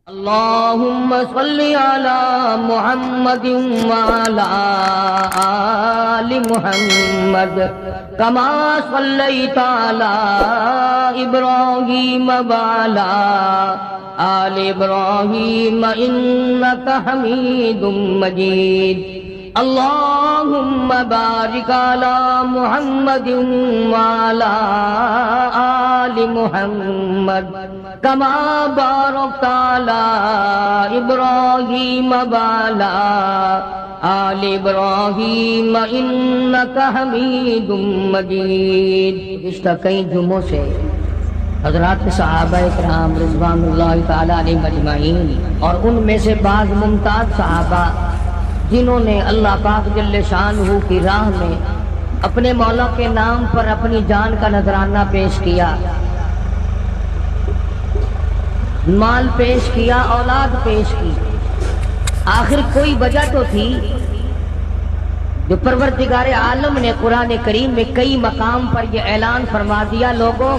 اللهم صل على محمد وعلى آل محمد كما صليت على إبراهيم وعلى آل إبراهيم إنك حميد مجيد اللهم بارك على محمد وعلى آل محمد كما باركت على إبراهيم وعلى آل إبراهيم إنك حميد مجيد۔ گزشتہ کئی جمعوں سے حضرات صحابہ کرام رضوان اللہ تعالی علیہم اجمعین اور ان میں سے بعض ممتاز صحابہ جنہوں نے اللہ پاک جل شانہ کی راہ میں اپنے مولا کے نام پر اپنی جان کا نذرانہ پیش کیا، مال پیش کیا، اولاد پیش کی، آخر کوئی وجہ تو تھی جو پروردگار عالم نے قرآن کریم میں کئی مقام پر یہ اعلان فرما دیا، لوگوں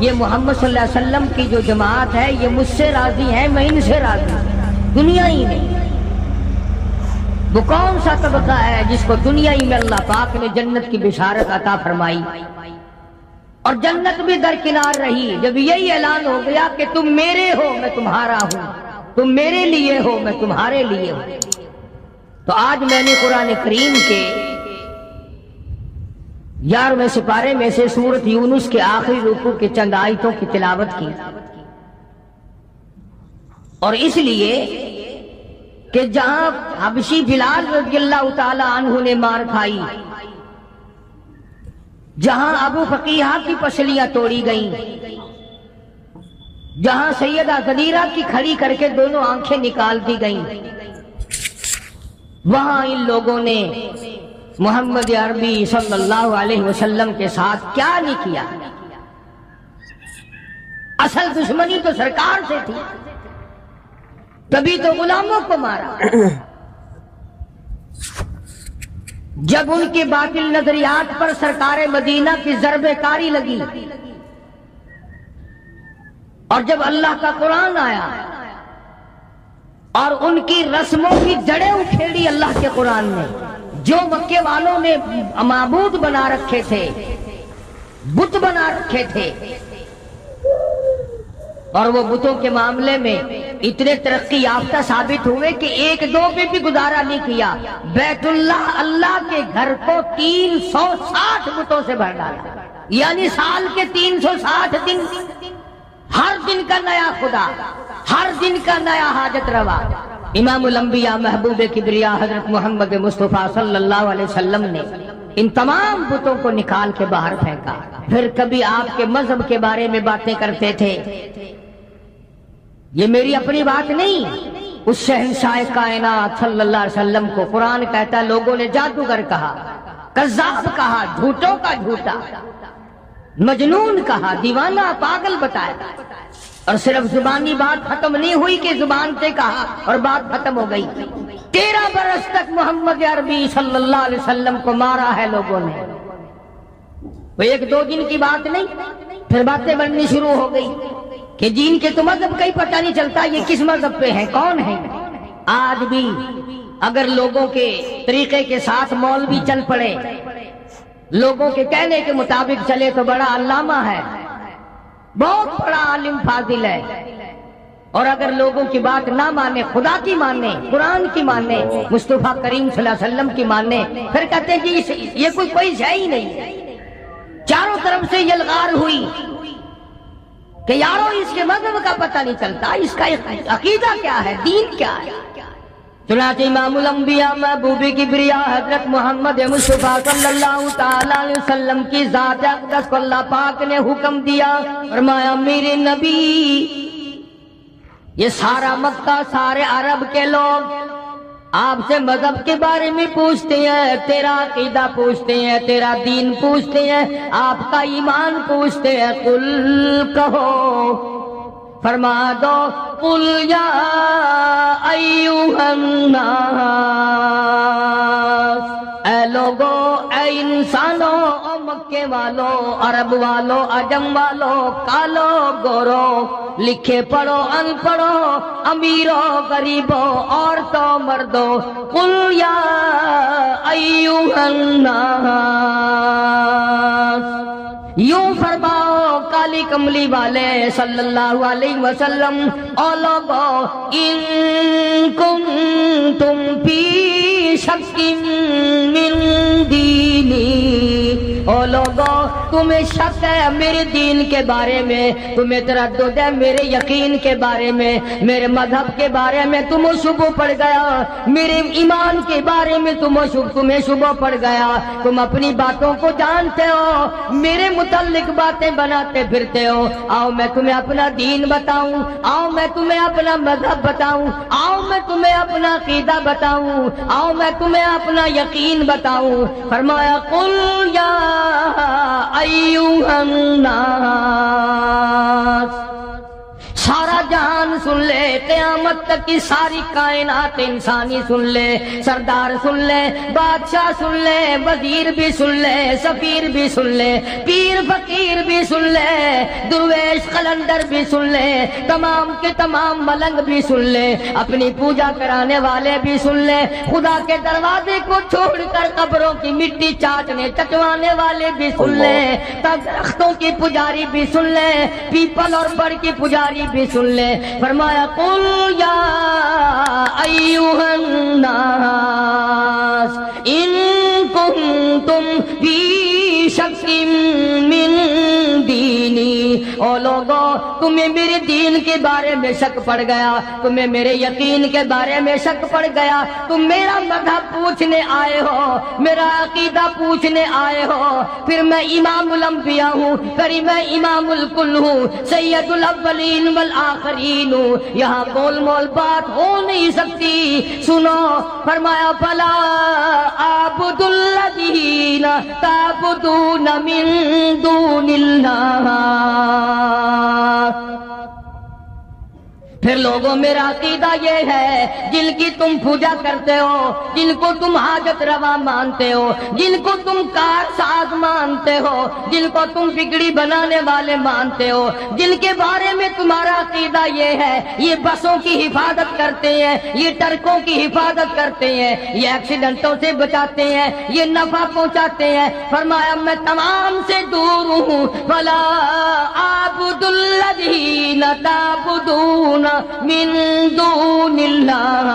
یہ محمد صلی اللہ علیہ وسلم کی جو جماعت ہے یہ مجھ سے راضی ہے، میں ان سے راضی ہوں۔ دنیا ہی میں وہ کون سا طبقہ ہے جس کو دنیا ہی میں اللہ پاک نے جنت کی بشارت عطا فرمائی اور جنت بھی درکنار رہی؟ جب یہی اعلان ہو گیا کہ تم میرے ہو میں تمہارا ہوں، تم میرے لیے ہو میں تمہارے لیے ہوں، تو آج میں نے قرآن کریم کے 11ویں سپارے میں سے سورۃ یونس کے آخری رکوع کے چند آیتوں کی تلاوت کی، اور اس لیے کہ جہاں حبشی بلال رضی اللہ تعالی عنہ نے مار کھائی، جہاں ابو فقیہہ کی پسلیاں توڑی گئیں، جہاں سیدہ غدیرہ کی کھڑی کر کے دونوں آنکھیں نکال دی گئیں، وہاں ان لوگوں نے محمد عربی صلی اللہ علیہ وسلم کے ساتھ کیا نہیں کیا؟ اصل دشمنی تو سرکار سے تھی، تبھی تو غلاموں کو مارا۔ جب ان کے باطل نظریات پر سرکار مدینہ کی ضرب کاری لگی اور جب اللہ کا قرآن آیا اور ان کی رسموں کی جڑیں اکھیڑی اللہ کے قرآن نے، جو مکے والوں نے معبود بنا رکھے تھے، بت بنا رکھے تھے، اور وہ بتوں کے معاملے میں اتنے ترقی یافتہ ثابت ہوئے کہ ایک دو پہ بھی گزارا نہیں کیا، بیت اللہ اللہ کے گھر کو 360 بتوں سے بھر ڈالا، یعنی سال کے 360 دن، ہر دن کا نیا خدا، ہر دن کا نیا حاجت روا۔ امام الانبیاء محبوب کبریا حضرت محمد مصطفیٰ صلی اللہ علیہ وسلم نے ان تمام بتوں کو نکال کے باہر پھینکا۔ پھر کبھی آپ کے مذہب کے بارے میں باتیں کرتے تھے، یہ میری اپنی بات نہیں، اس شہنشاہ کائنات صلی اللہ علیہ وسلم کو قرآن کہتا ہے لوگوں نے جادوگر کہا، کذاب کہا، جھوٹوں کا جھوٹا، مجنون کہا، دیوانہ، پاگل بتایا، اور صرف زبانی بات ختم نہیں ہوئی کہ زبان سے کہا اور بات ختم ہو گئی۔ 13 برس تک محمد عربی صلی اللہ علیہ وسلم کو مارا ہے لوگوں نے، وہ ایک دو دن کی بات نہیں، پھر باتیں بننی شروع ہو گئی کہ جن کے تو مذہب کا ہی پتہ نہیں چلتا یہ کس مذہب پہ ہیں، کون ہیں۔ آج بھی اگر لوگوں کے طریقے کے ساتھ مولوی چل پڑے، لوگوں کے کہنے کے مطابق چلے تو بڑا علامہ ہے، بہت بڑا عالم فاضل ہے، اور اگر لوگوں کی بات نہ مانے، خدا کی مانے، قرآن کی مانے، مصطفیٰ کریم صلی اللہ علیہ وسلم کی مانے، پھر کہتے ہیں کہ یہ کوئی شے ہی نہیں۔ چاروں طرف سے یلغار ہوئی کہ یارو اس کے مذہب کا پتہ نہیں چلتا، اس کا عقیدہ کیا ہے، دین کیا ہے۔ چنانچہ امام الانبیاء محبوب کبریا حضرت محمد مصطفیٰ صلی اللہ تعالی علیہ وسلم کی ذات اقدس کو اللہ پاک نے حکم دیا، فرمایا میرے نبی یہ سارا مکہ، سارے عرب کے لوگ آپ سے مذہب کے بارے میں پوچھتے ہیں، تیرا عقیدہ پوچھتے ہیں، تیرا دین پوچھتے ہیں، آپ کا ایمان پوچھتے ہیں، قل کہو، فرما دو، قل یا ایھا الناس، اے لوگو اے انسانوں، او مکے والو، عرب والو، عجم والو، کالو گورو، لکھے پڑھو ان پڑھو، امیرو غریبو، عورتوں مردو، قل یا ایھا الناس، یوں فرماؤ کالی کملی والے صلی اللہ علیہ وسلم، او لوگو ان کنتم فی شک من دینی، او لوگو تمہیں شک ہے میرے دین کے بارے میں، تمہیں تردد ہے میرے یقین کے بارے میں، میرے مذہب کے بارے میں تمہیں شبہ پڑ گیا، میرے ایمان کے بارے میں تمہیں شبہ پڑ گیا، تم اپنی باتوں کو جانتے ہو، میرے متعلق باتیں بناتے پھرتے ہو، آؤ میں تمہیں اپنا دین بتاؤں، آؤ میں تمہیں اپنا مذہب بتاؤں، آؤ میں تمہیں اپنا عقیدہ بتاؤں، آؤ میں تمہیں اپنا یقین بتاؤں۔ فرمایا قل یا ایھا الناس، سارا جہان سن لے، قیامت تک کی ساری کائنات انسانی سن لے، سردار سن لے، بادشاہ سن لے، وزیر بھی سن لے، سفیر بھی سن لے، پیر فقیر بھی سن لے، درویش قلندر بھی سن لے، تمام کے تمام ملنگ بھی سن لے، اپنی پوجا کرانے والے بھی سن لے، خدا کے دروازے کو چھوڑ کر قبروں کی مٹی چاٹنے چٹوانے والے بھی سن لے، درختوں کی پجاری بھی سن لے، پیپل اور بڑ کی پجاری بھی سن لے۔ فرمایا قل یا ایھا الناس ان کنتم فی شک من دینی، او لوگو تمہیں میرے دین کے بارے میں شک پڑ گیا، تمہیں میرے یقین کے بارے میں شک پڑ گیا، تم میرا مذہب پوچھنے آئے ہو، میرا عقیدہ پوچھنے آئے ہو، پھر میں امام الانبیاء ہوں، پھر میں امام الکل ہوں، سید الاولین والآخرین ہوں، یہاں گول مول بات ہو نہیں سکتی۔ سنو، فرمایا فلا اعبد الذین تعبدون من دون اللہ، پھر لوگوں میرا عقیدہ یہ ہے، جن کی تم پوجا کرتے ہو، جن کو تم حاجت روا مانتے ہو، جن کو تم کار ساز مانتے ہو، جن کو تم بگڑی بنانے والے مانتے ہو، جن کے بارے میں تمہارا عقیدہ یہ ہے یہ بسوں کی حفاظت کرتے ہیں، یہ ٹرکوں کی حفاظت کرتے ہیں، یہ ایکسیڈنٹوں سے بچاتے ہیں، یہ نفع پہنچاتے ہیں، فرمایا میں تمام سے دور ہوں۔ فلا اعبد الذین تعبدون من دون اللہ،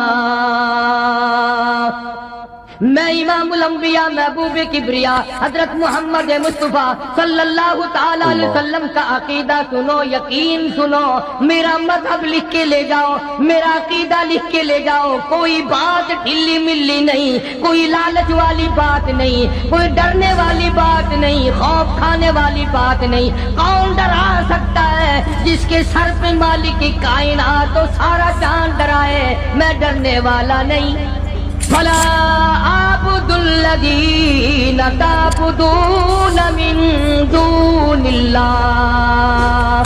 میں امام الانبیاء محبوب کبریا حضرت محمد مصطفیٰ صلی اللہ تعالی علیہ وسلم کا عقیدہ سنو، یقین سنو، میرا مذہب لکھ کے لے جاؤ، میرا عقیدہ لکھ کے لے جاؤ، کوئی بات ڈھلی ملی نہیں، کوئی لالچ والی بات نہیں، کوئی ڈرنے والی بات نہیں، خوف کھانے والی بات نہیں۔ کون ڈرا سکتا ہے جس کے سر پہ مالک کی کائنات تو سارا جہان ڈرائے؟ میں ڈرنے والا نہیں۔ فلا اعبد الذین تعبدون من دون اللہ،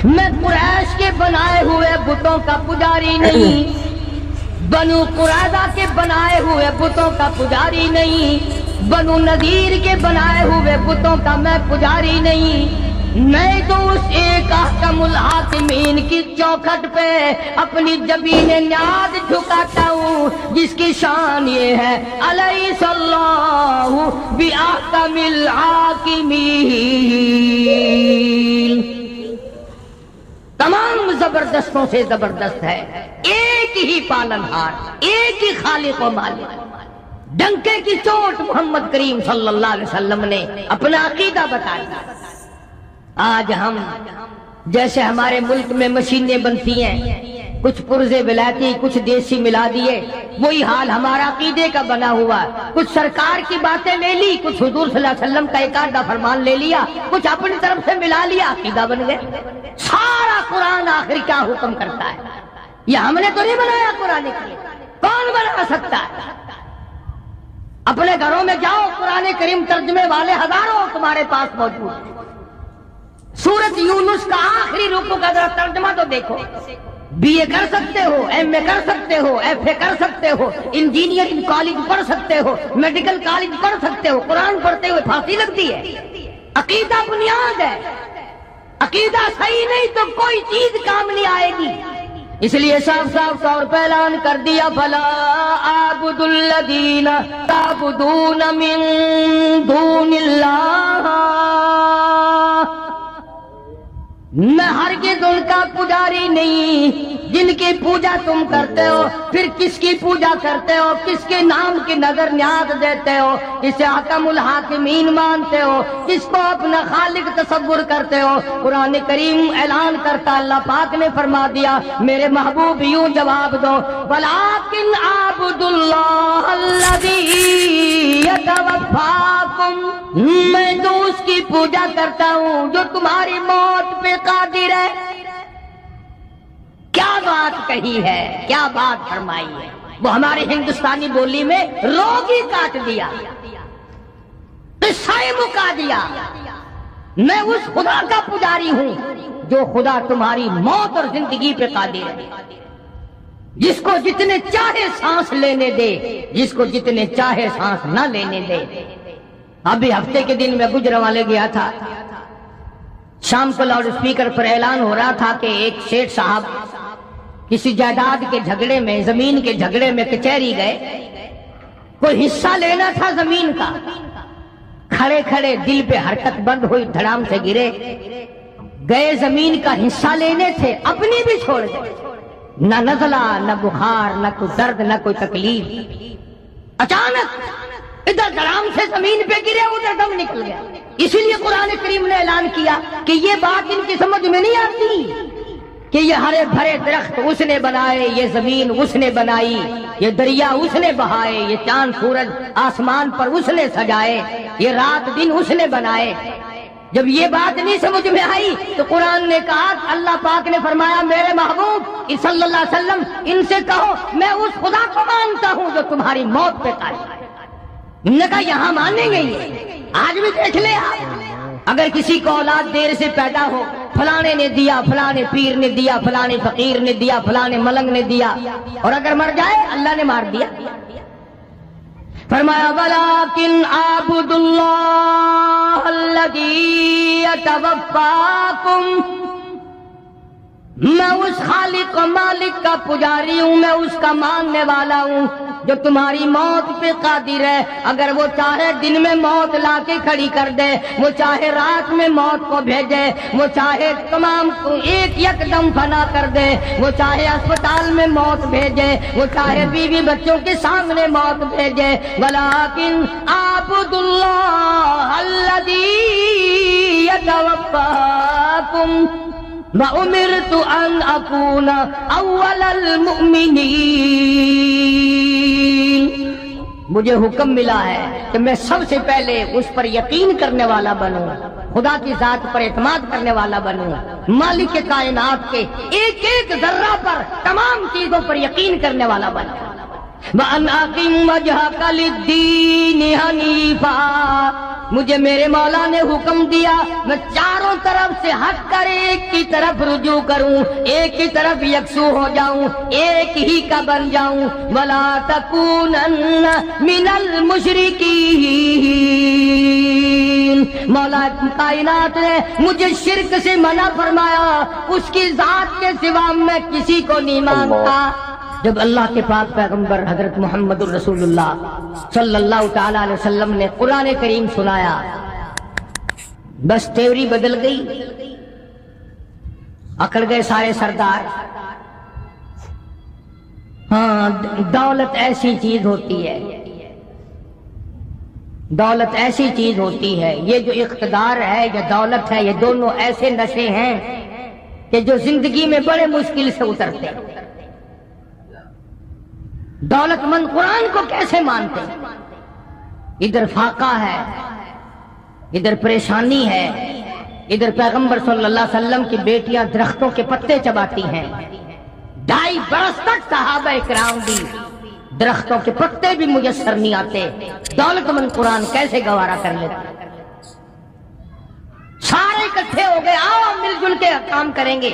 میں قریش کے بنائے ہوئے بتوں کا پجاری نہیں، بنو قریظہ کے بنائے ہوئے بتوں کا پجاری نہیں، بنو نذیر کے بنائے ہوئے بتوں کا میں پجاری نہیں، میں تو اس ایک احکم الحاکمین کی چوکھٹ پہ اپنی جبین نیاز جھکاتا ہوں جس کی شان یہ ہے الیس اللہ باحکم الحاکمین، تمام زبردستوں سے زبردست ہے، ایک ہی پالنہار، ایک ہی خالق و مالک۔ ڈنکے کی چوٹ محمد کریم صلی اللہ علیہ وسلم نے اپنا عقیدہ بتایا۔ آج ہم جیسے ہمارے ملک میں مشینیں بنتی ہیں، کچھ پرزے ولایتی کچھ دیسی ملا دیے، وہی حال ہمارا عقیدے کا بنا ہوا، کچھ سرکار کی باتیں لے لی، کچھ حضور صلی اللہ علیہ وسلم کا ایک آدھا فرمان لے لیا، کچھ اپنی طرف سے ملا لیا، عقیدہ بن گئے۔ سارا قرآن آخر کیا حکم کرتا ہے؟ یہ ہم نے تو نہیں بنایا قرآن کریم، کون بنا سکتا ہے؟ اپنے گھروں میں جاؤ، قرآن کریم ترجمے والے ہزاروں تمہارے پاس موجود ہیں۔ سورۃ یونس کا آخری رکوع کا ذرا ترجمہ تو دیکھو، BA کر سکتے ہو، MA کر سکتے ہو، FA کر سکتے ہو، انجینئرنگ کالج پڑھ سکتے ہو، میڈیکل کالج پڑھ سکتے ہو، قرآن پڑھتے ہوئے پھانسی لگتی ہے۔ عقیدہ بنیاد ہے، عقیدہ صحیح نہیں تو کوئی چیز کام نہیں آئے گی۔ اس لیے صاف صاف طور پہ اعلان کر دیا فلا اعبد الذین تعبدون من دون اللہ، میں ہرگز ان کا پجاری نہیں جن کی پوجا تم کرتے ہو۔ پھر کس کی پوجا کرتے ہو؟ کس کے نام کی نظر نیاز دیتے ہو؟ کسے حکم الحاکمین مانتے ہو؟ کس کو اپنا خالق تصور کرتے ہو؟ قرآن کریم اعلان کرتا اللہ پاک نے فرما دیا میرے محبوب یوں جواب دو وَلَٰكِنْ أَعْبُدُ اللَّهَ الَّذِي يَتَوَفَّاكُمْ، میں تو اس کی پوجا کرتا ہوں جو تمہاری موت پہ قادر ہے۔ کیا بات کہی ہے، کیا بات فرمائی ہے، وہ ہماری ہندوستانی بولی میں روگ ہی کاٹ دیا، قصہ ہی مکا دیا۔ میں اس خدا کا پجاری ہوں جو خدا تمہاری موت اور زندگی پہ قادر ہے، جس کو جتنے چاہے سانس لینے دے، جس کو جتنے چاہے سانس نہ لینے دے۔ ابھی ہفتے کے دن میں گجرانوالے گیا تھا، شام کو لاؤڈ اسپیکر پر اعلان ہو رہا تھا کہ ایک شیخ صاحب کسی جائیداد کے جھگڑے میں، زمین کے جھگڑے میں کچہری گئے، کوئی حصہ لینا تھا زمین کا، کھڑے کھڑے دل پہ حرکت بند ہوئی، دھڑام سے گرے، گئے زمین کا حصہ لینے تھے، اپنی بھی چھوڑ گئے، نہ نزلہ، نہ بخار، نہ کوئی درد، نہ کوئی تکلیف، اچانک ادھر دھڑام سے زمین پہ گرے، ادھر دم نکل گیا۔ اسی لیے قرآن کریم نے اعلان کیا کہ یہ بات ان کی سمجھ میں نہیں آتی کہ یہ ہرے بھرے درخت اس نے بنائے، یہ زمین اس نے بنائی، یہ دریا اس نے بہائے، یہ چاند سورج آسمان پر اس نے سجائے، یہ رات دن اس نے بنائے۔ جب یہ بات نہیں سمجھ میں آئی تو قرآن نے کہا، اللہ پاک نے فرمایا میرے محبوب صلی اللہ علیہ وسلم ان سے کہو میں اس خدا کو مانتا ہوں جو تمہاری موت پہ قادر ہے۔ انہوں نے کہا یہاں مانیں گے، آج بھی دیکھ لے آپ، اگر کسی کو اولاد دیر سے پیدا ہو، فلانے نے دیا، فلانے پیر نے دیا، فلانے فقیر نے دیا، فلانے ملنگ نے دیا، اور اگر مر جائے اللہ نے مار دیا۔ فرمایا وَلَٰكِنْ أَعْبُدُ اللَّهَ الَّذِي يَتَوَفَّاكُمْ، میں اس خالق و مالک کا پجاری ہوں، میں اس کا ماننے والا ہوں جو تمہاری موت پہ قادر ہے۔ اگر وہ چاہے دن میں موت لا کے کھڑی کر دے، وہ چاہے رات میں موت کو بھیجے، وہ چاہے تمام کو ایک یک دم فنا کر دے، وہ چاہے اسپتال میں موت بھیجے، وہ چاہے بیوی بچوں کے سامنے موت بھیجے۔ وَلَٰكِنْ أَعْبُدُ اللَّهَ الَّذِي يَتَوَفَّاكُمْ وَأُمِرْتُ أَنْ أَكُونَ أَوَّلَ الْمُؤْمِنِينَ، مجھے حکم ملا ہے کہ میں سب سے پہلے اس پر یقین کرنے والا بنوں، خدا کی ذات پر اعتماد کرنے والا بنوں، مالک کائنات کے ایک ایک ذرہ پر، تمام چیزوں پر یقین کرنے والا بنوں۔ وَأَنْ أَقِمْ وَجْهَكَ لِلدِّينِ حَنِيفًا، مجھے میرے مولا نے حکم دیا میں چاروں طرف سے ہٹ کر ایک کی طرف رجوع کروں، ایک کی طرف یکسو ہو جاؤں، ایک ہی کا بن جاؤں۔ وَلَا تَكُونَنَّ مِنَ الْمُشْرِكِينَ، مولا کائنات نے مجھے شرک سے منع فرمایا، اس کی ذات کے سوا میں کسی کو نہیں مانتا۔ جب اللہ کے پاک پیغمبر حضرت محمد الرسول اللہ صلی اللہ تعالی علیہ وسلم نے قرآن کریم سنایا، بس تیوری بدل گئی، اکڑ گئے سارے سردار۔ ہاں، دولت ایسی چیز ہوتی ہے، دولت ایسی چیز ہوتی ہے، یہ جو اقتدار ہے یا دولت ہے، یہ دونوں ایسے نشے ہیں کہ جو زندگی میں بڑے مشکل سے اترتے ہیں۔ دولت مند قرآن کو کیسے مانتے؟ ادھر فاقہ ہے، ادھر پریشانی ہے، ادھر پیغمبر صلی اللہ علیہ وسلم کی بیٹیاں درختوں کے پتے چباتی ہیں، 2.5 برس تک صحابہ کرام بھی درختوں کے پتے بھی میسر نہیں آتے، دولت مند قرآن کیسے گوارا کر لیتے؟ سارے اکٹھے ہو گئے، آؤ مل جل کے کام کریں گے۔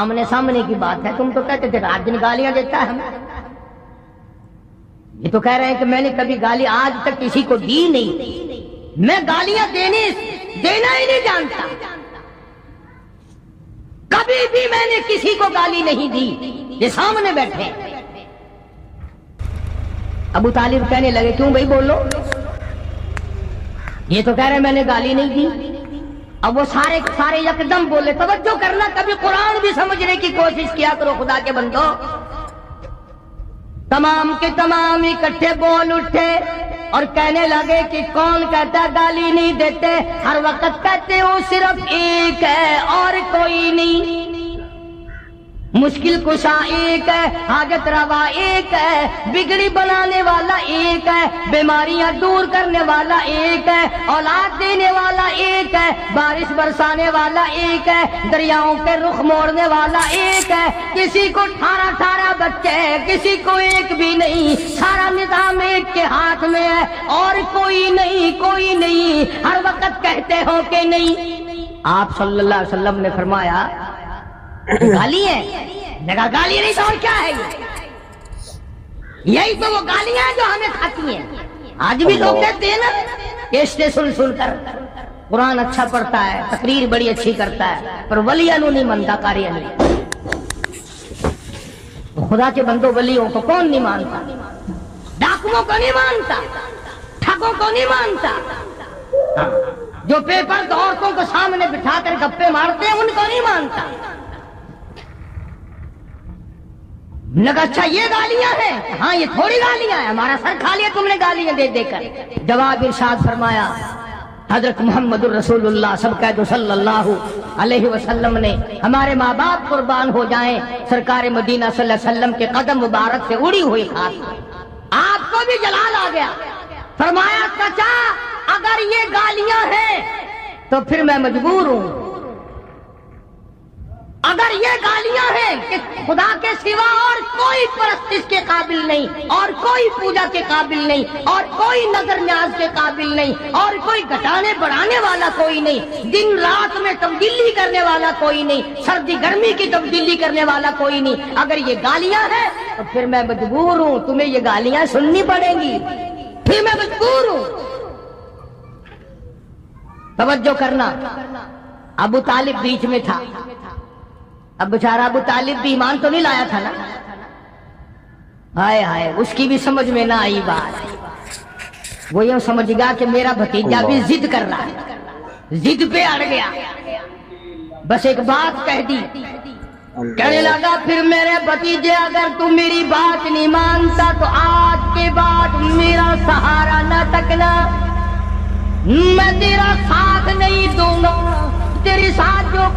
آمنے سامنے کی بات ہے، تم تو کہتے تھے رات دن گالیاں دیتا ہے ہمیں، یہ تو کہہ رہے ہیں کہ میں نے کبھی گالی آج تک کسی کو دی نہیں، میں گالیاں دینا ہی نہیں جانتا، کبھی بھی میں نے کسی کو گالی نہیں دی، یہ سامنے بیٹھے۔ ابو طالب کہنے لگے کیوں بھائی بولو، یہ تو کہہ رہے ہیں میں نے گالی نہیں دی۔ اب وہ سارے یکدم بولے، توجہ کرنا، کبھی قرآن بھی سمجھنے کی کوشش کیا کرو خدا کے بندو۔ تمام کے تمام اکٹھے بول اٹھے اور کہنے لگے کہ کون کہتا گالی نہیں دیتے، ہر وقت کہتے ہو صرف ایک ہے اور کوئی نہیں، مشکل کشا ایک ہے، حاجت روا ایک ہے، بگڑی بنانے والا ایک ہے، بیماریاں دور کرنے والا ایک ہے، اولاد دینے والا ایک ہے، بارش برسانے والا ایک ہے، دریاؤں کے رخ موڑنے والا ایک ہے، کسی کو 18 بچے ہیں، کسی کو ایک بھی نہیں، سارا نظام ایک کے ہاتھ میں ہے اور کوئی نہیں، ہر وقت کہتے ہو کہ نہیں۔ آپ صلی اللہ علیہ وسلم نے فرمایا گالی ہے، جگہ گالی نہیں تو اور کیا ہے، یہی تو وہ گالیاں ہیں جو ہمیں کھاتی ہیں۔ آج بھی لوگ کہتے ہیں نا کیسٹیں سن کر قرآن اچھا پڑھتا ہے، تقریر بڑی اچھی کرتا ہے، پر ولیاں نو نہیں مانتا، کاریاں نہیں۔ خدا کے بندوں ولیوں کو کون نہیں مانتا، ڈاکوؤں کو نہیں مانتا، ٹھگوں کو نہیں مانتا، جو پیپر تو عورتوں کو سامنے بٹھا کر گپے مارتے ہیں ان کو نہیں مانتا۔ لگا اچھا یہ گالیاں ہیں، ہاں یہ تھوڑی گالیاں ہیں، ہمارا سر کھا لیا تم نے گالیاں دے کر۔ جواب ارشاد فرمایا حضرت محمد الرسول اللہ سب قید صلی اللہ علیہ وسلم نے، ہمارے ماں باپ قربان ہو جائیں، سرکار مدینہ صلی اللہ علیہ وسلم کے قدم مبارک سے اڑی ہوئی خاص، آپ کو بھی جلال آ گیا۔ فرمایا چچا اگر یہ گالیاں ہیں تو پھر میں مجبور ہوں، اگر یہ گالیاں ہیں کہ خدا کے سوا اور کوئی پرستش کے قابل نہیں، اور کوئی پوجا کے قابل نہیں، اور کوئی نظر نیاز کے قابل نہیں، اور کوئی گھٹانے بڑھانے والا کوئی نہیں، دن رات میں تبدیلی کرنے والا کوئی نہیں، سردی گرمی کی تبدیلی کرنے والا کوئی نہیں، اگر یہ گالیاں ہیں تو پھر میں مجبور ہوں، تمہیں یہ گالیاں سننی پڑیں گی، پھر میں مجبور ہوں۔ توجہ کرنا، ابو طالب بیچ میں تھا، اب بیچارہ ابو طالب بھی ایمان تو نہیں لایا تھا نا، ہائے ہائے اس کی بھی سمجھ میں نہ آئی بات، وہ یوں سمجھ گیا کہ میرا بھتیجا بھی ضد کر رہا ہے، ضد پہ اڑ گیا، بس ایک بات کہہ دی، کہنے لگا پھر میرے بھتیجے اگر تم میری بات نہیں مانتا تو آج کے بعد میرا سہارا نہ تکنا، میں تیرا ساتھ نہیں دوں گا، تیری ساتھ جو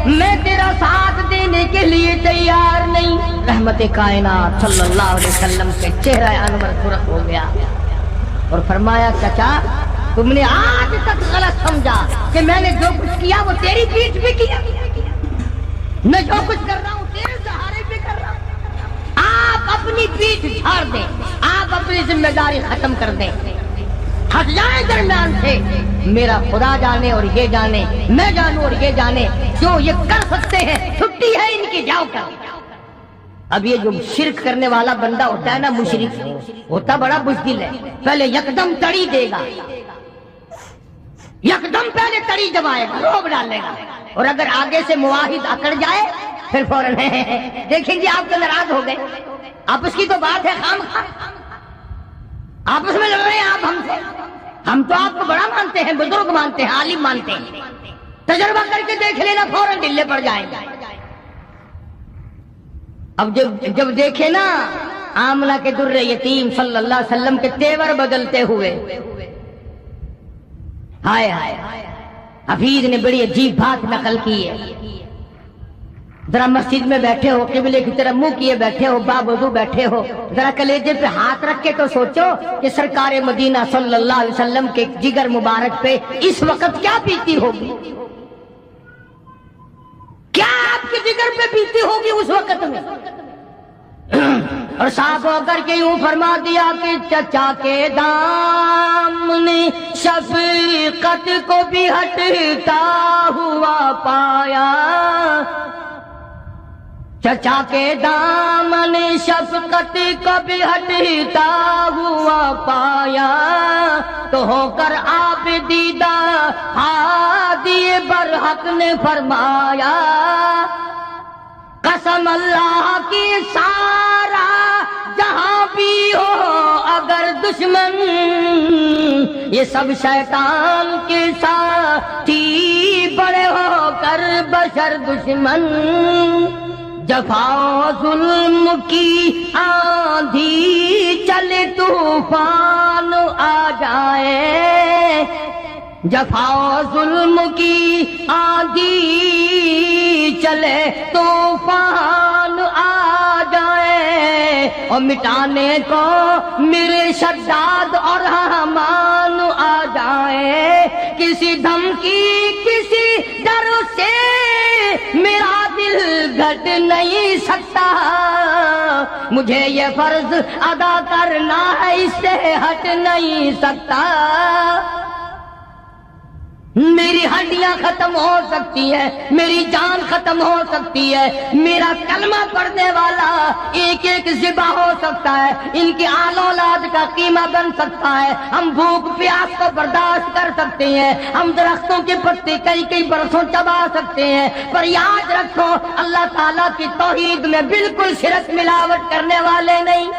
میں تیرا ساتھ دینے کے لیے تیار نہیں۔ رحمت کائنات صلی اللہ علیہ وسلم کے چہرہ انور سرخ ہو گیا اور فرمایا چچا تم نے آج تک غلط سمجھا کہ میں نے جو کچھ کیا وہ تیری پیٹھ پہ کیا، میں جو کچھ کر رہا ہوں تیرے سہارے پہ کر رہا ہوں۔ آپ اپنی پیٹھ جھاڑ دیں، آپ اپنی ذمہ داری ختم کر دیں، ہٹ جائیں درمیان سے، میرا خدا جانے اور یہ جانے، میں جانوں اور یہ جانے، جو یہ کر سکتے ہیں چھٹی ہے ان کی، جاؤ کر۔ اب یہ جو شرک کرنے والا بندہ ہوتا ہے نا، مشرک ہوتا بڑا بزدل ہے، پہلے یکدم تڑی دے گا، یکدم پہلے تڑی دبائے گا، روب ڈالے گا، اور اگر آگے سے مواحد اکڑ جائے پھر فوراً دیکھیں گے آپ تو ناراض ہو گئے، آپ اس کی تو بات ہے خام خواہ، آپس میں لڑ رہے ہیں آپ ہم سے، ہم تو آپ کو بڑا مانتے ہیں، بزرگ مانتے ہیں، عالم مانتے ہیں، تجربہ کر کے دیکھ لینا فوراً ڈلے پڑ جائیں گے۔ اب جب دیکھے نا آمنہ کے در یتیم صلی اللہ علیہ وسلم کے تیور بدلتے ہوئے، ہائے ہائے، حفیظ نے بڑی عجیب بات نقل کی ہے، ذرا مسجد میں بیٹھے ہو، قبلے کی طرف منہ کیے بیٹھے ہو، باوضو بیٹھے ہو، ذرا کلیجے پہ ہاتھ رکھ کے تو سوچو کہ سرکار مدینہ صلی اللہ علیہ وسلم کے جگر مبارک پہ اس وقت کیا بیتی ہوگی، کیا آپ کے جگر پہ بیتی ہوگی اس وقت میں۔ اور صاف ہو کر کے یوں فرما دیا کہ چچا کے دامن شفقت کو بھی ہٹتا ہوا پایا، چچا کے دامن شفقت کو بھی ہٹتا ہوا پایا، تو ہو کر آپ دیدہ ہادی برحق نے فرمایا، قسم اللہ کی سارا جہاں بھی ہو اگر دشمن، یہ سب شیطان کے ساتھی بڑے ہو کر بشر دشمن، جفا و ظلم کی آندھی چلے طوفان آ جائے، جفا و ظلم کی آندھی چلے طوفان آ جائے، اور مٹانے کو میرے شداد اور حمان آ جائے، کسی دھمکی کسی ڈر سے میرا دل گھٹ نہیں سکتا، مجھے یہ فرض ادا کرنا ہے اس سے ہٹ نہیں سکتا، میری ہڈیاں ختم ہو سکتی ہے، میری جان ختم ہو سکتی ہے، میرا کلمہ پڑھنے والا ایک ایک ذبح ہو سکتا ہے، ان کی آل اولاد کا قیمہ بن سکتا ہے، ہم بھوک پیاس کو برداشت کر سکتے ہیں، ہم درختوں کی پتی کئی کئی برسوں چبا سکتے ہیں، پر یاد رکھو اللہ تعالیٰ کی توحید میں بالکل شرک ملاوٹ کرنے والے نہیں،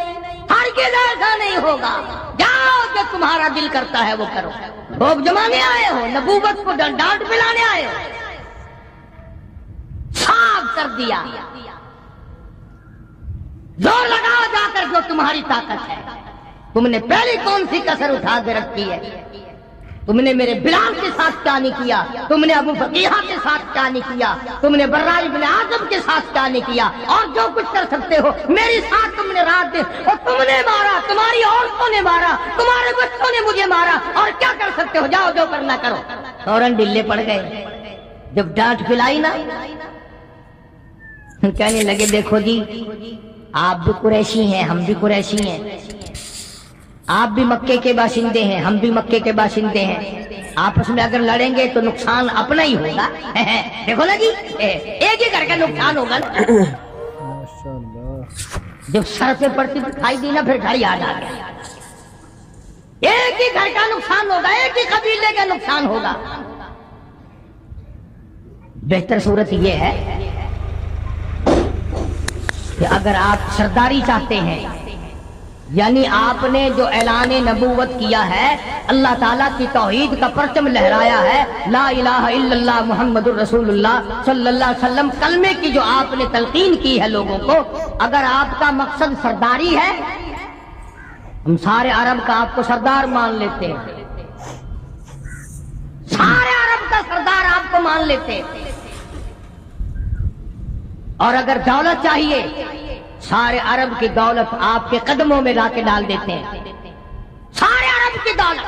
ہرگز ایسا نہیں ہوگا، جاؤ جو تمہارا دل کرتا ہے وہ کرو، بھوک جمانے آئے ہو، نبوت کو ڈانٹ پلانے آئے ہو، صاف کر دیا، زور لگاؤ جا کر جو تمہاری طاقت ہے، تم نے پہلی کون سی کسر اٹھا کے رکھی ہے، تم نے میرے بلال کے ساتھ کیا نہیں کیا، تم نے ابو فقیہہ کے ساتھ کیا نہیں کیا، تم نے برا ابن عازب کے ساتھ کیا نہیں کیا، اور جو کچھ کر سکتے ہو میری ساتھ تم نے رات دن، اور تم نے مارا، تمہاری عورتوں نے مارا، تمہارے بچوں نے مجھے مارا، اور کیا کر سکتے ہو، جاؤ جو کرنا کرو، فوراً ڈلے پڑ گئے، جب ڈانٹ پلائی نا کہنے لگے دیکھو جی آپ بھی قریشی ہیں ہم بھی قریشی ہیں، آپ بھی مکے کے باشندے ہیں ہم بھی مکے کے باشندے ہیں، آپس میں اگر لڑیں گے تو نقصان اپنا ہی ہوگا، دیکھو نا جی ایک ہی گھر کا نقصان ہوگا نا، جب سر سے پڑتی دکھائی دی نا پھر گھر یاد آ گیا، ایک ہی گھر کا نقصان ہوگا، ایک ہی قبیلے کا نقصان ہوگا، بہتر صورت یہ ہے کہ اگر آپ سرداری چاہتے ہیں، یعنی آپ نے جو اعلان نبوت کیا ہے، اللہ تعالیٰ کی توحید کا پرچم لہرایا ہے، لا الہ الا اللہ محمد الرسول اللہ صلی اللہ علیہ وسلم کلمے کی جو آپ نے تلقین کی ہے لوگوں کو، اگر آپ کا مقصد سرداری ہے، ہم سارے عرب کا آپ کو سردار مان لیتے ہیں، سارے عرب کا سردار آپ کو مان لیتے ہیں، اور اگر دولت چاہیے سارے عرب کی دولت آپ کے قدموں میں لا کے ڈال دیتے ہیں، سارے عرب کی دولت،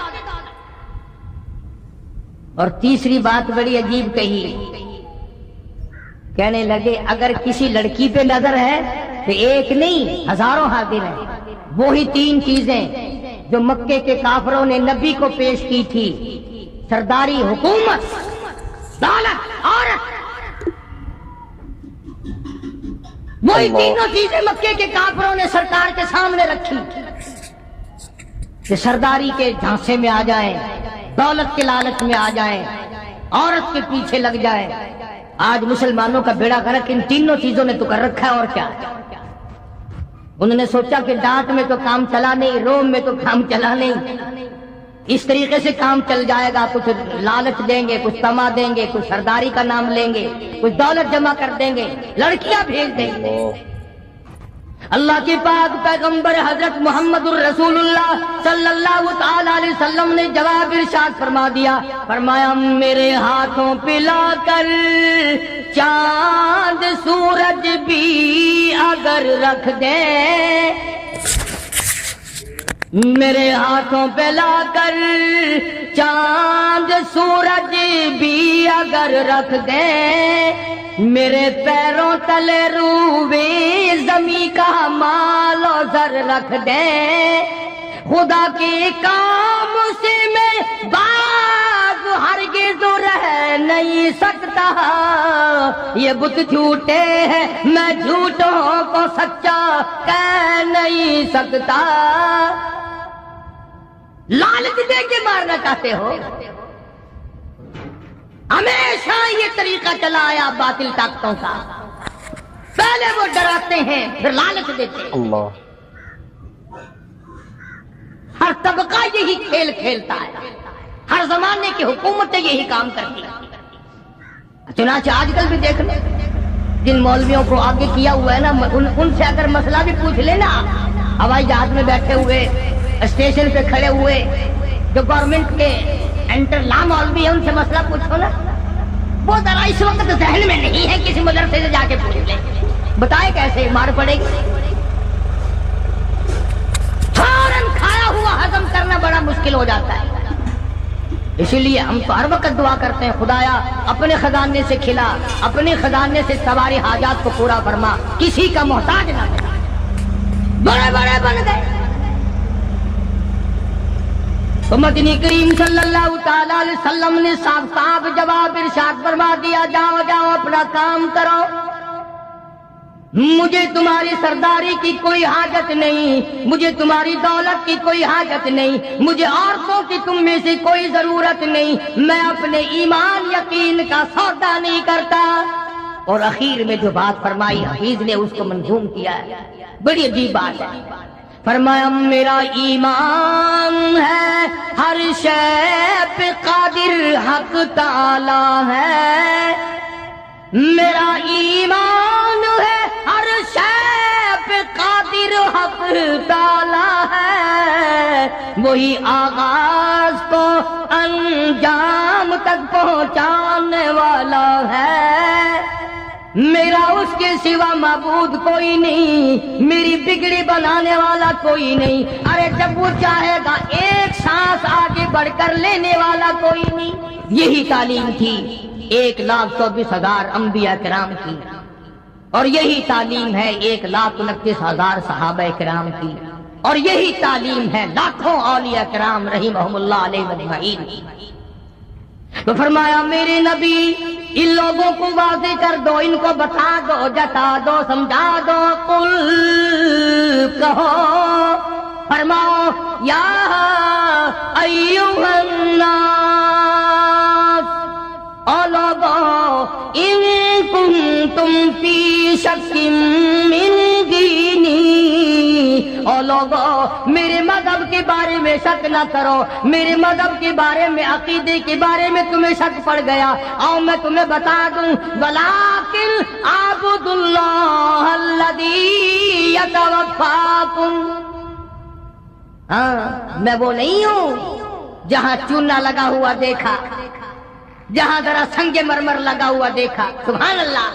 اور تیسری بات بڑی عجیب کہی، کہنے لگے اگر کسی لڑکی پہ نظر ہے تو ایک نہیں ہزاروں حاضر ہیں، وہی تین چیزیں جو مکے کے کافروں نے نبی کو پیش کی تھی، سرداری، حکومت، دولت، عورت، وہی تینوں چیزیں مکے کے کافروں نے سرکار کے سامنے رکھی کہ سرداری کے جھانسے میں آ جائیں، دولت کے لالچ میں آ جائیں، عورت کے پیچھے لگ جائیں۔ آج مسلمانوں کا بیڑا غرق ان تینوں چیزوں نے تو کر رکھا ہے، اور کیا؟ انہوں نے سوچا کہ ڈانٹ میں تو کام چلا نہیں، روم میں تو کام چلا نہیں، اس طریقے سے کام چل جائے گا، کچھ لالچ دیں گے، کچھ تما دیں گے، کچھ سرداری کا نام لیں گے، کچھ دولت جمع کر دیں گے، لڑکیاں بھیج دیں گے۔ اللہ کے پاک پیغمبر حضرت محمد الرسول اللہ صلی اللہ تعالی علیہ وسلم نے جواب ارشاد فرما دیا، فرمایا میرے ہاتھوں پہ لا کر چاند سورج بھی اگر رکھ دے، میرے ہاتھوں پہ لا کر چاند سورج بھی اگر رکھ دے، میرے پیروں تلے روبے زمیں کا مال و زر رکھ دے، خدا کے کام سے میں باز ہرگز رہ نہیں سکتا، یہ بت جھوٹے ہیں میں جھوٹوں کو سچا کہہ نہیں سکتا۔ لالچ دے کے مارنا چاہتے ہو؟ ہمیشہ یہ طریقہ چلا آیا باطل طاقتوں کا، پہلے وہ ڈراتے ہیں پھر لالچ دیتے ہیں۔ اللہ، ہر طبقہ یہی کھیل کھیلتا ہے، ہر زمانے کی حکومتیں یہی کام کرتی ہیں۔ چنانچہ آج کل بھی دیکھ لیں، جن مولویوں کو آگے کیا ہوا ہے نا، ان سے اگر مسئلہ بھی پوچھ لینا، ہوائی جہاز میں بیٹھے ہوئے، اسٹیشن پہ کھڑے ہوئے، جو گورنمنٹ کے انٹر لا مولوی ہے، ان سے مسئلہ پوچھو نا، وہ ذرا اس وقت ذہن میں نہیں ہے، کسی مدرسے سے جا کے پوچھ لیں، بتائے کیسے مار پڑے گی۔ فوراً کھایا ہوا ہضم کرنا بڑا مشکل ہو جاتا ہے۔ اسی لیے ہم تو ہر وقت دعا کرتے ہیں، خدایا اپنے خزانے سے کھلا، اپنے خزانے سے سواری حاجات کو پورا فرما، کسی کا محتاج نہ بنا۔ بڑے بڑے بن گئے تو مدنی کریم صلی اللہ تعالی علیہ وسلم نے صاف صاف جواب ارشاد فرما دیا، جاؤ جاؤ اپنا کام کرو، مجھے تمہاری سرداری کی کوئی حاجت نہیں، مجھے تمہاری دولت کی کوئی حاجت نہیں، مجھے عورتوں کی تم میں سے کوئی ضرورت نہیں، میں اپنے ایمان یقین کا سودا نہیں کرتا۔ اور اخیر میں جو بات فرمائی حفیظ نے اس کو منظوم کیا ہے، بڑی عجیب بات ہے۔ فرمایا میرا ایمان ہے ہر شے پہ قادر حق تعالی ہے، میرا ایمان ہے ہر شے پہ قادر حق تعالی ہے، وہی آغاز کو انجام تک پہنچانے والا ہے، میرا اس کے سوا معبود کوئی نہیں، میری بگڑی بنانے والا کوئی نہیں، ارے جب وہ چاہے گا ایک سانس آگے بڑھ کر لینے والا کوئی نہیں۔ یہی تعلیم تھی 1,24,000 انبیاء کرام کی، اور یہی تعلیم ہے 1,29,000 صحابہ کرام کی، اور یہی تعلیم ہے لاکھوں اولیاء کرام رحمہم اللہ علیہ اجمعین کی۔ تو فرمایا میرے نبی ان لوگوں کو واضح کر دو، ان کو بتا دو، جتا دو، سمجھا دو، قل کہو، فرماؤ یا ایھا الناس، او لوگو ان کنتم فی شک من دینی، او لوگو میرے مذہب کے بارے میں شک نہ کرو، میرے مذہب کے بارے میں، عقیدے کے بارے میں تمہیں شک پڑ گیا، اور میں تمہیں بتا دوں، ولیکن اعبدوا اللہ الذی یتوفاکم، ہاں میں وہ نہیں ہوں جہاں چونا لگا ہوا دیکھا، جہاں ذرا سنگ مرمر لگا ہوا دیکھا، سبحان اللہ،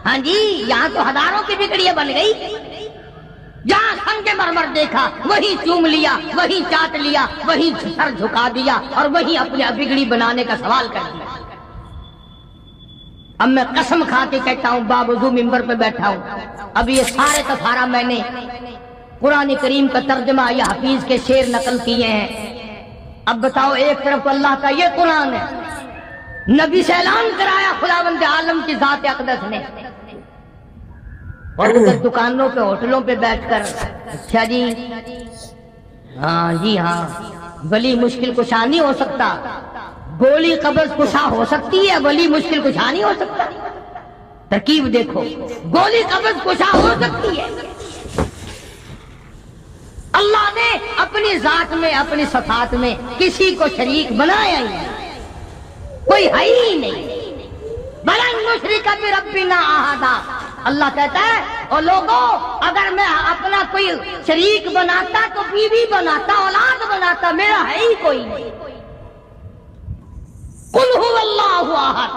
ہاں جی یہاں تو ہزاروں کی بگڑیاں بن گئی، جہاں سنگ مرمر دیکھا وہی چوم لیا، وہی چاٹ لیا، وہی سر جھکا دیا، اور وہی اپنی بگڑی بنانے کا سوال کر دیا۔ اب میں قسم کھا کے کہتا ہوں، باوضو ممبر پہ بیٹھا ہوں، اب یہ سارے کا سارا میں نے قرآن کریم کا ترجمہ یا حفیظ کے شعر نقل کیے ہیں۔ اب بتاؤ، ایک طرف اللہ کا یہ قرآن ہے، نبی سے اعلان کرایا خداوند عالم کی ذات اقدس نے، اور ادھر دکانوں پہ ہوٹلوں پہ بیٹھ کر اچھا جی ہاں جی ہاں ولی مشکل کشا نہیں ہو سکتا، گولی قبض کشا ہو سکتی ہے، ولی مشکل کشا نہیں ہو سکتا۔ ترکیب دیکھو، گولی قبض کشا ہو سکتی ہے، اللہ نے اپنی ذات میں، اپنی صفات میں کسی کو شریک بنایا ہی نہیں، کوئی ہے ہی نہیں۔ بلن نشرک بربنا احدا، اللہ کہتا ہے او لوگوں اگر میں اپنا کوئی شریک بناتا تو بیوی بناتا، اولاد بناتا، میرا ہے ہی کوئی نہیں۔ قل هو اللہ احد،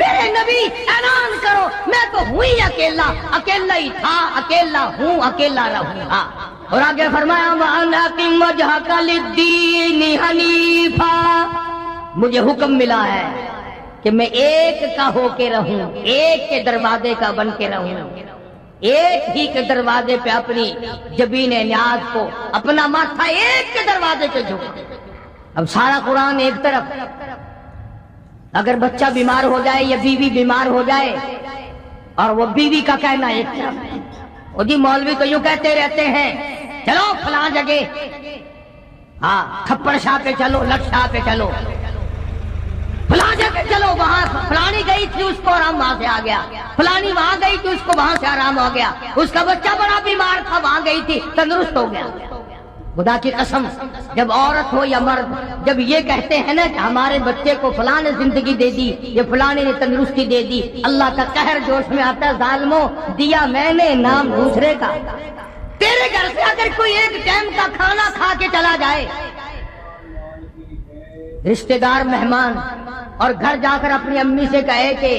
میرے نبی اعلان کرو میں تو ہوں ہی اکیلا، اکیلا ہی تھا، اکیلا ہوں، اکیلا رہوں گا۔ اور آگے فرمایا وَأَنْ أَقِمْ وَجْهَكَ لِلدِّينِ حَنِيفًا، مجھے حکم ملا ہے کہ میں ایک کا ہو کے رہوں، ایک کے دروازے کا بن کے رہوں، ایک ہی کے دروازے پہ اپنی جبین نیاز کو، اپنا ماتھا ایک کے دروازے پہ جھکا۔ اب سارا قرآن ایک طرف، اگر بچہ بیمار ہو جائے یا بیوی بیمار ہو جائے اور وہ بیوی کا کہنا ایک طرف، وہ جی مولوی تو یوں کہتے رہتے ہیں چلو فلاں جگہ، ہاں تھپڑ شاہ پہ چلو، لٹ شاہ پہ چلو، فلاں جگہ چلو، وہاں فلانی گئی تھی اس کو آرام وہاں سے آ گیا، فلانی وہاں گئی تھی اس کو وہاں سے آرام ہو گیا، اس کا بچہ بڑا بیمار تھا وہاں گئی تھی تندرست ہو گیا۔ خدا کی قسم، جب عورت ہو یا مرد جب یہ کہتے ہیں نا کہ ہمارے بچے کو فلاں نے زندگی دے دی، یہ فلاں نے تندرستی دے دی، اللہ کا قہر جوش میں آتا ہے، ظالموں دیا میں نے نام دوسرے کا۔ تیرے گھر سے اگر کوئی ایک ٹائم کا کھانا کھا کے چلا جائے، رشتہ دار مہمان، اور گھر جا کر اپنی امی سے کہے کہ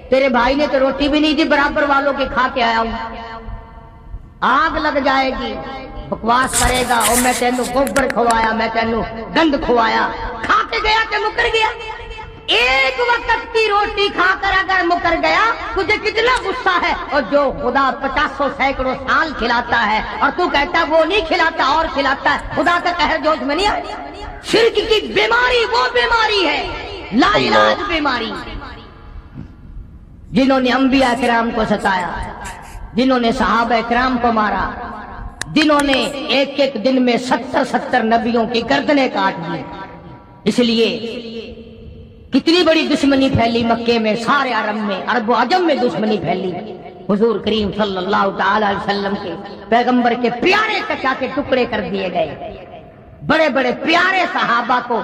تیرے بھائی نے تو روٹی بھی نہیں دی، برابر والوں کے کھا کے آیا ہوں، آگ لگ جائے گی، بکواس کرے گا، اور میں تینوں گوبر کھوایا، میں تینوں گند کھوایا، کھا کے گیا کہ مکر گیا؟ ایک وقت کی روٹی کھا کر اگر مکر گیا تجھے کتنا غصہ ہے، اور جو خدا 50 سینکڑوں سال کھلاتا ہے اور تو کہتا ہے وہ نہیں کھلاتا اور کھلاتا ہے، خدا کا قہر جوش میں نہیں آیا؟ شرک کی بیماری وہ بیماری ہے، لا علاج بیماری، جنہوں نے انبیاء کرام کو ستایا، جنہوں نے صحابہ کرام کو مارا، جنہوں نے ایک ایک دن میں 70 نبیوں کی گردنیں کاٹ دی۔ اس لیے کتنی بڑی دشمنی پھیلی مکے میں، سارے عرب میں، عرب و عجم میں دشمنی پھیلی۔ حضور کریم صلی اللہ تعالی علیہ وسلم کے پیغمبر کے پیارے چچا کے ٹکڑے کر دیے گئے، بڑے بڑے پیارے صحابہ کو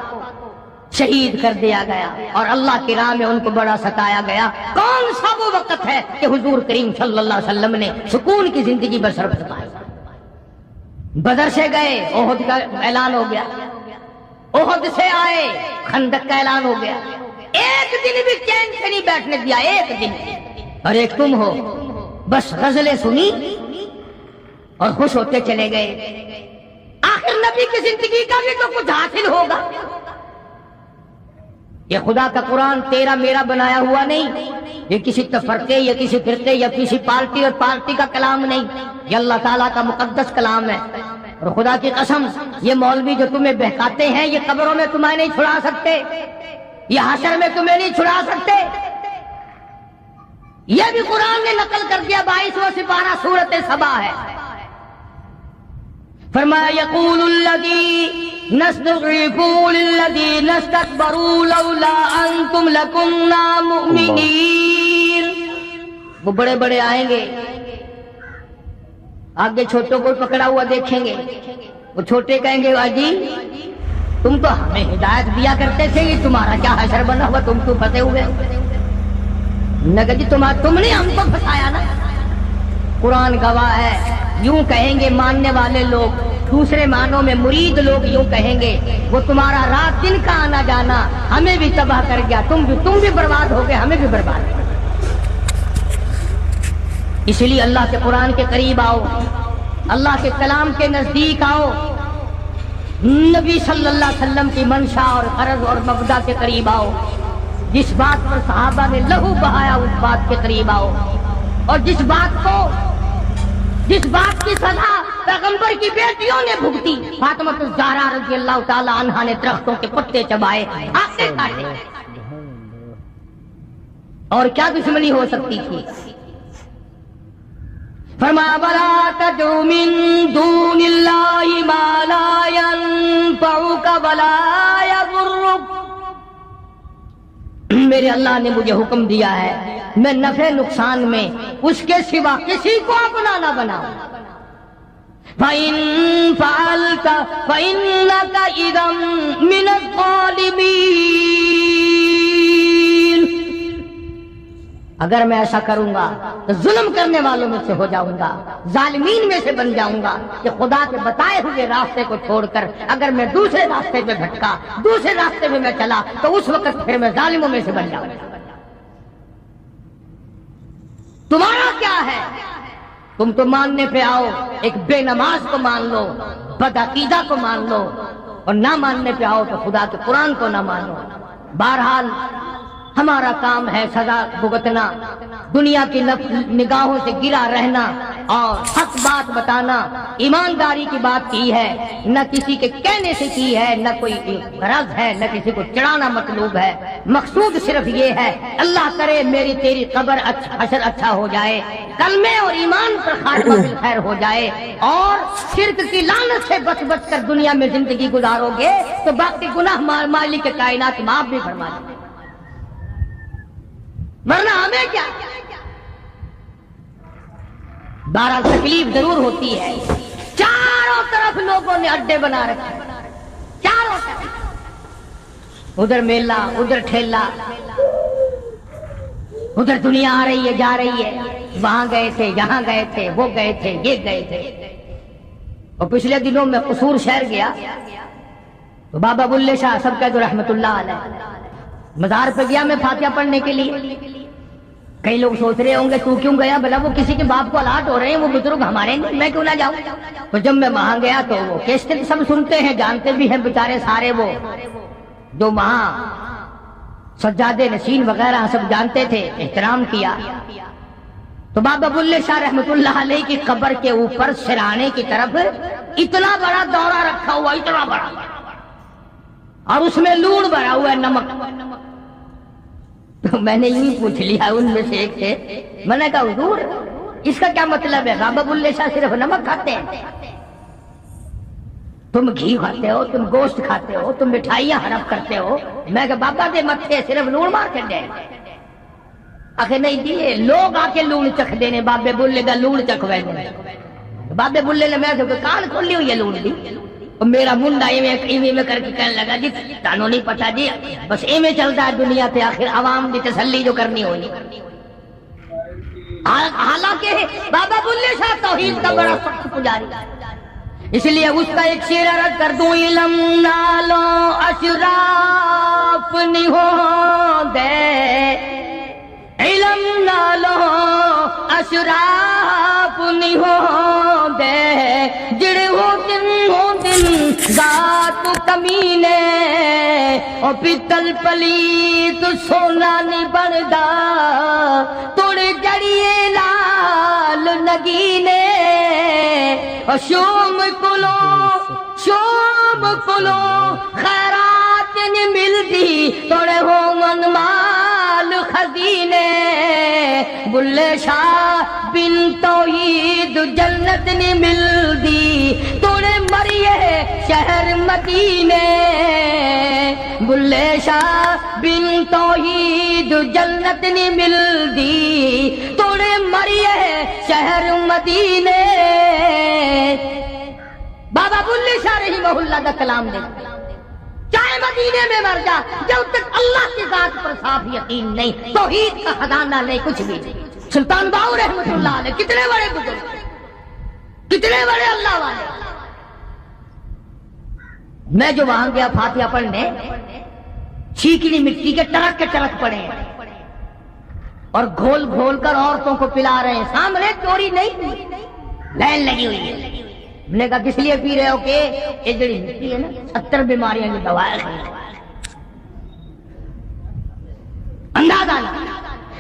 شہید کر دیا گیا، اور اللہ کی راہ میں ان کو بڑا ستایا گیا۔ کون سا وہ وقت ہے کہ حضور کریم صلی اللہ علیہ وسلم نے سکون کی زندگی بسر فرمائی؟ بدر سے گئے، احد کا اعلان ہو گیا، احد سے آئے، خندق کا اعلان ہو گیا، ایک دن بھی چین سے نہیں بیٹھنے دیا، ایک دن۔ اور ایک تم ہو، بس غزلیں سنی اور خوش ہوتے چلے گئے۔ آخر نبی کی زندگی کا بھی تو کچھ حاصل ہوگا۔ یہ خدا کا قرآن تیرا میرا بنایا ہوا نہیں، یہ کسی تفرقے یا کسی فرقے یا کسی پارٹی اور پارٹی کا کلام نہیں، یہ اللہ تعالیٰ کا مقدس کلام ہے۔ اور خدا کی قسم، یہ مولوی جو تمہیں بہکاتے ہیں یہ قبروں میں تمہیں نہیں چھڑا سکتے، یہ حشر میں تمہیں نہیں چھڑا سکتے۔ یہ بھی قرآن نے نقل کر دیا، 22واں سپارہ سورۃ سبا ہے۔ فرمایا یقول الذی نستضعفوا للذین استکبروا لولا انتم لکنا مؤمنین۔ وہ بڑے بڑے آئیں گے، آگے چھوٹوں کو پکڑا ہوا دیکھیں گے، وہ چھوٹے کہیں گے اجی تم تو ہمیں ہدایت دیا کرتے تھے، یہ تمہارا کیا حشر بنا ہوا، تم تو پھنسے ہوئے نہ جی تم نے ہم کو پھنسایا نا۔ قرآن گواہ ہے، یوں کہیں گے ماننے والے لوگ، دوسرے معنوں میں مرید لوگ یوں کہیں گے وہ تمہارا رات دن کا آنا جانا ہمیں بھی تباہ کر گیا، تم بھی برباد ہو گئے، ہمیں بھی برباد کر گیا۔ اس لیے اللہ کے قرآن کے قریب آؤ، اللہ کے کلام کے نزدیک آؤ، نبی صلی اللہ علیہ وسلم کی منشا اور غرض اور مبدا کے قریب آؤ، جس بات پر صحابہ نے لہو بہایا اس بات کے قریب آؤ، اور جس بات کی سزا پیغمبر کی بیٹیوں نے بھگتی، فاطمہ الزہرا رضی اللہ تعالی عنہا نے درختوں کے پتے چبائے، آنکھیں کاٹے، اور کیا دشمنی ہو سکتی تھی؟ فرمایا وَلَا تَدْعُ مِن دُونِ اللَّهِ مَا لَا يَنفَعُكَ وَلَا يَضُرُّكَ۔ میرے اللہ نے مجھے حکم دیا ہے میں نفع نقصان میں اس کے سوا کسی کو اپنا نہ بناؤں۔ فَإِن فَعَلْتَ فَإِنَّكَ إِذًا مِنَ الظَّالِمِينَ۔ اگر میں ایسا کروں گا تو ظلم کرنے والوں میں سے ہو جاؤں گا، ظالمین میں سے بن جاؤں گا کہ خدا کے بتائے ہوئے راستے کو چھوڑ کر اگر میں دوسرے راستے پہ بھٹکا، دوسرے راستے میں میں چلا تو اس وقت پھر میں ظالموں میں سے بن جاؤں گا۔ تمہارا کیا ہے؟ تم تو ماننے پہ آؤ، ایک بے نماز کو مان لو، بدعقیدہ کو مان لو، اور نہ ماننے پہ آؤ تو خدا کے قرآن کو نہ مانو۔ بہرحال ہمارا کام ہے سزا بھگتنا، دنیا کی نگاہوں سے گرا رہنا اور حق بات بتانا، ایمانداری کی بات کی ہے، نہ کسی کے کہنے سے کی ہے، نہ کوئی غرض ہے، نہ کسی کو چڑھانا مطلوب ہے، مقصود صرف یہ ہے اللہ کرے میری تیری قبر حشر اچھا ہو جائے، کلمے اور ایمان پر خاتمہ بالخیر ہو جائے، اور شرک کی لعنت سے بچ بچ کر دنیا میں زندگی گزارو گے تو باقی گناہ مالک کائنات معاف بھی فرما دیں، ورنہ ہمیں کیا؟ بہرحال تکلیف ضرور ہوتی ہے، چاروں طرف لوگوں نے اڈے بنا رکھے، چاروں طرف، ادھر میلہ، ادھر ٹھیلا، ادھر دنیا آ رہی ہے جا رہی ہے، وہاں گئے تھے، یہاں گئے تھے، وہ گئے تھے، یہ گئے تھے۔ اور پچھلے دنوں میں قصور شہر گیا تو بابا بلے شاہ سب کا رحمت اللہ علیہ مزار پہ گیا میں فاتحہ پڑھنے کے لیے۔ کئی لوگ سوچ رہے ہوں گے تو کیوں گیا، بھلا وہ کسی کے باپ کو الاٹ ہو رہے ہیں، وہ بزرگ ہمارے نہیں، میں کیوں نہ جاؤں؟ تو جب میں وہاں گیا تو وہ کیسٹ سب سنتے ہیں، جانتے بھی ہیں بیچارے سارے، وہ جو وہاں سجادے نشین وغیرہ سب جانتے تھے، احترام کیا۔ تو بابا بلے شاہ رحمت اللہ علیہ کی قبر کے اوپر سرانے کی طرف اتنا بڑا دورہ رکھا ہوا، اتنا بڑا، اور اس میں لون بھرا ہوا ہے، نمک۔ تو میں نے یوں پوچھ لیا ان میں سے ایک سے، میں نے کہا حضور اس کا کیا مطلب ہے؟ بابا بلے شاہ صرف نمک کھاتے ہیں، تم گھی کھاتے ہو، تم گوشت کھاتے ہو، تم مٹھائیاں حرام کرتے ہو۔ میں کہ بابا دے متھے صرف لون مار کے دے، آخر نہیں دیے لوگ آ کے لون چکھ دینے، بابے بلے دا لون چکھوے دینے۔ بابے بلے نے میں سے کان کھولی ہوئی ہے لون دی، اور میرا منڈا ایویں میں کر کے کہنے لگا جی تانوں نہیں پتا جی، بس ایویں چلتا ہے دنیا تے، آخر عوام دی تسلی جو کرنی ہوئی۔ حالانکہ بابا بلے شاہ توحید کا بڑا سخت پجاری، اس لیے اس کا ایک شعر عرض کر دوں، علم نالو اشراف نہیں ہو دے، علم نالو اشراف نہیں ہو دے، جڑے ہو دن ذات کمینے، اور پیتل پلیت سونا نہیں بندا، توڑے جڑیے لال نگینے، اور شوم کلو خیرات نہیں ملتی، توڑے ہو من مال خزینے، بلے شاہ بن توحید جنت نہیں ملتی، توڑے مریے شہر مدینے، بلے شاہ بن توحید جنت نہیں ملتی، توڑے مریے شہر مدینے۔ بابا بلے شاہ رحمہ اللہ دا کلام دے، چاہے مدینے میں مر جا، جب تک اللہ کی ذات پر صاف یقین نہیں، توحید کا خزانہ نہیں، کچھ بھی نہیں۔ سلطان باؤ رحمت اللہ علیہ کتنے بڑے بزرگ، کتنے بڑے اللہ والے۔ میں جو وہاں گیا فاتحہ پڑھنے، چیکنی مٹی کے ٹرک پڑے ہیں، اور گھول گھول کر عورتوں کو پلا رہے ہیں، سامنے چوری نہیں، لائن لگی ہوئی ہے۔ میں نے کہا کس لیے پی رہے ہو؟ کہ یہ جڑی مٹی ہے نا 70 بیماریاں کی دوا ہے، اندازہ نہ۔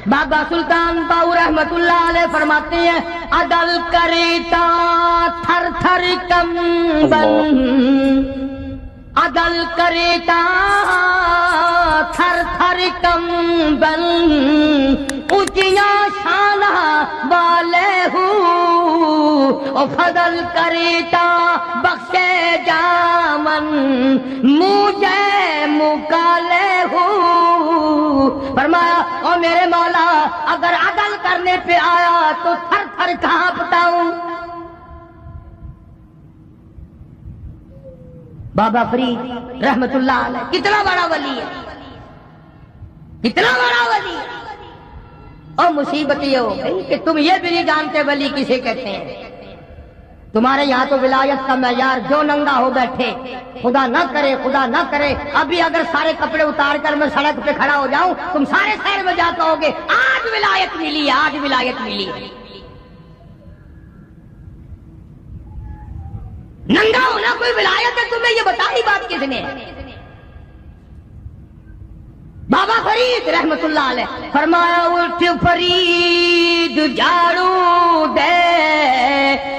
بابا سلطان باؤ رحمت اللہ علیہ فرماتے ہیں، عدل کریتا تھر تھر کمبن، عدل کریتا تھر تھر کمبن، اونچیاں شانہ والے او فضل کریتا بخشے جامن، مجھے مکالے ہو۔ فرمایا او میرے مولا اگر عدل کرنے پہ آیا تو تھر تھر کانپتا ہوں۔ بابا فرید رحمت اللہ علیہ کتنا بڑا ولی ہے، کتنا بڑا ولی ہے۔ اور مصیبت یہ ہو گئی کہ تم یہ بھی نہیں جانتے ولی کسے کہتے ہیں۔ تمہارے یہاں تو ولایت کا معیار جو ننگا ہو بیٹھے، خدا نہ کرے خدا نہ کرے، ابھی اگر سارے کپڑے اتار کر میں سڑک پہ کھڑا ہو جاؤں، تم سارے شہر میں جا کہو گے آج ولایت ملی، آج ولایت ملی۔ ننگا ہونا کوئی ولایت ہے؟ تمہیں یہ بتائی بات کس نے؟ بابا فرید رحمت اللہ علیہ فرمایا اٹھ فرید جھاڑو دے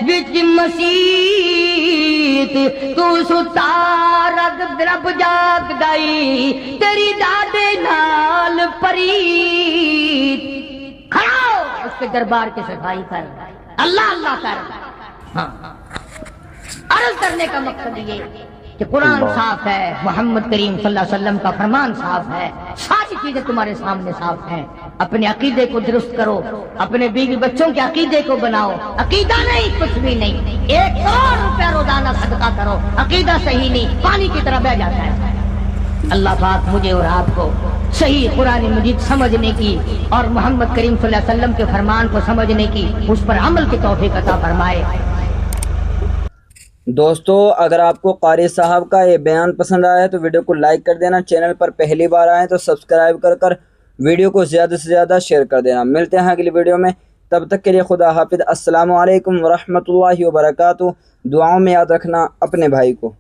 وچ مسیت تو ستارگ رب جاگ دائی تیری دادے نال فرید کھڑا ہو اس کے دربار کی صفائی کر اللہ اللہ کر. ہاں عرض کرنے کا مقصد یہ کہ قرآن صاف ہے، محمد کریم صلی اللہ علیہ وسلم کا فرمان صاف ہے، ساری چیزیں تمہارے سامنے صاف ہیں. اپنے عقیدے کو درست کرو، اپنے بیوی بچوں کے عقیدے کو بناؤ. عقیدہ نہیں کچھ بھی نہیں. 1 کروڑ روپیہ روزانہ صدقہ کرو، عقیدہ صحیح نہیں پانی کی طرح بہہ جاتا ہے. اللہ پاک مجھے اور آپ کو صحیح قرآن مجید سمجھنے کی اور محمد کریم صلی اللہ علیہ وسلم کے فرمان کو سمجھنے کی، اس پر عمل کی توفیق عطا فرمائے. دوستو اگر آپ کو قاری صاحب کا یہ بیان پسند آیا ہے تو ویڈیو کو لائک کر دینا. چینل پر پہلی بار آئیں تو سبسکرائب کر ویڈیو کو زیادہ سے زیادہ شیئر کر دینا. ملتے ہیں اگلی ویڈیو میں، تب تک کے لیے خدا حافظ. السلام علیکم ورحمۃ اللہ وبرکاتہ. دعاؤں میں یاد رکھنا اپنے بھائی کو.